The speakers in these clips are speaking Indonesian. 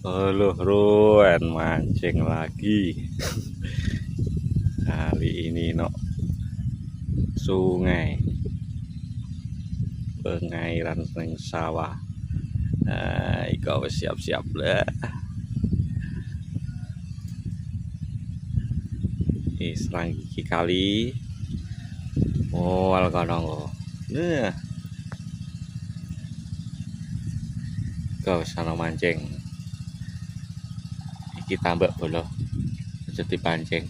Halo Ruan, mancing lagi. Kali ini no sungai pengairan neng sawah. Nah, kau siap-siap lah. Ini serang gigi kali. Oh, alkohol. Nah, kau sana mancing. Iki tambak bolo jadi pancing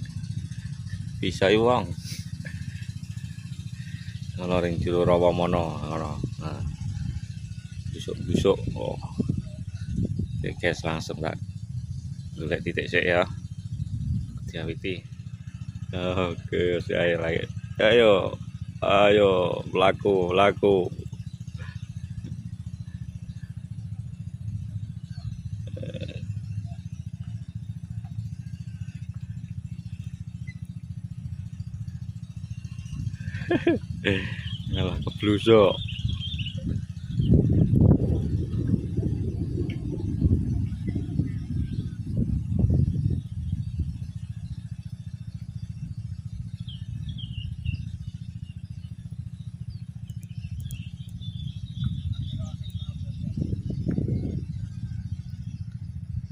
bisa iwang kalau ring jero rawa mono ngono. Nah, busuk oh guys, langsung tak golek titik sik ya diawiti. Oke, ayo lagi, ayo laku ngalah keblusuk.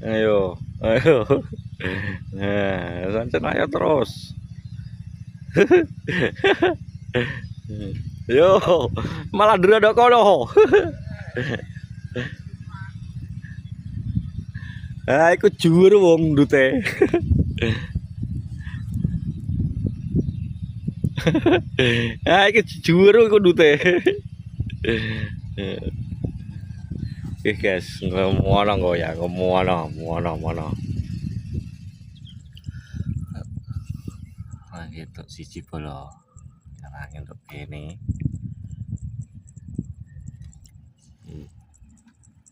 Ayo nah sancen ayo terus. Yo malah dradok kono. Ah iku jur wong ndute. Ah iku jur iku ndute. Oke guys, ngono goyang, ngono. Nah gitu siji bolo. Karang untuk ini.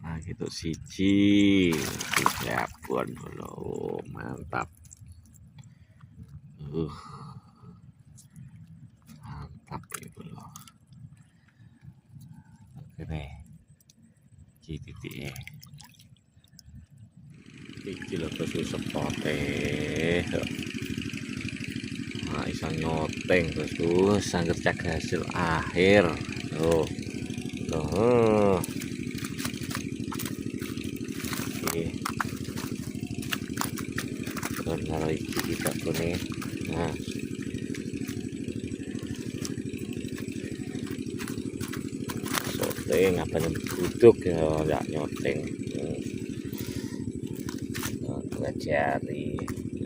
Nah gitu siji. Siapun bolo, mantap. Mantap ya bolo. Oke nih. Titik iki lho bosku sepote. Nah iso nyoteng bosku sangger cak hasil akhir. Tuh iki benar iki kita kene. Nah nyoteng apa yang duduk ya nyoteng dua jari.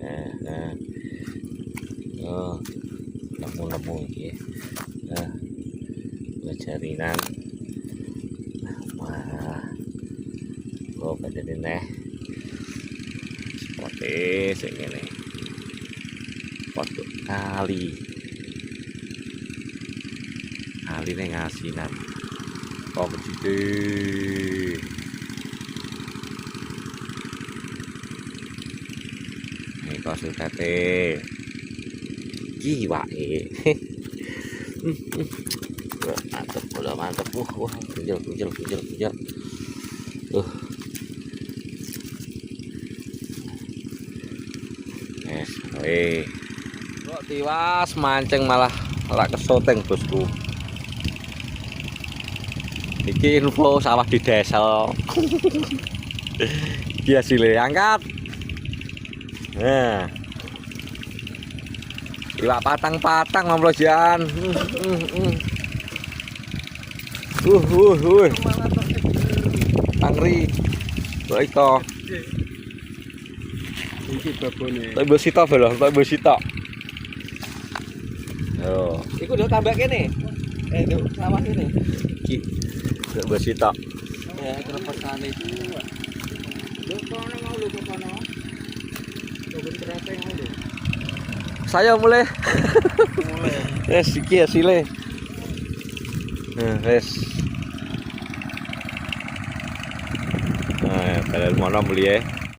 Nah oh nemu iki nah dua jarinan. Wah kok pada dene seperti segini potong kali nih ngasinan. Oh gede. Ini kok sukate jiwae. Mantap bola mantap. Wah kujel. Yes, kok tiwas mancing malah kesoteng bosku. Iki info sawah di desa. Dia sile angkat. Nah. Iwak patang mamlojan. Tangri. Kok itu. Iki babone. Tak besita belo, tak besita. Yo. Iku udah tambah kene. Nduk sawah kene. Iki tak besita. Ya, terpesane itu. Lho kono mau lho kono. Coba terate mau lho. Saya mulai. Yes, iki hasilnya. Nah, yes. Nah, kalian mana beli ya?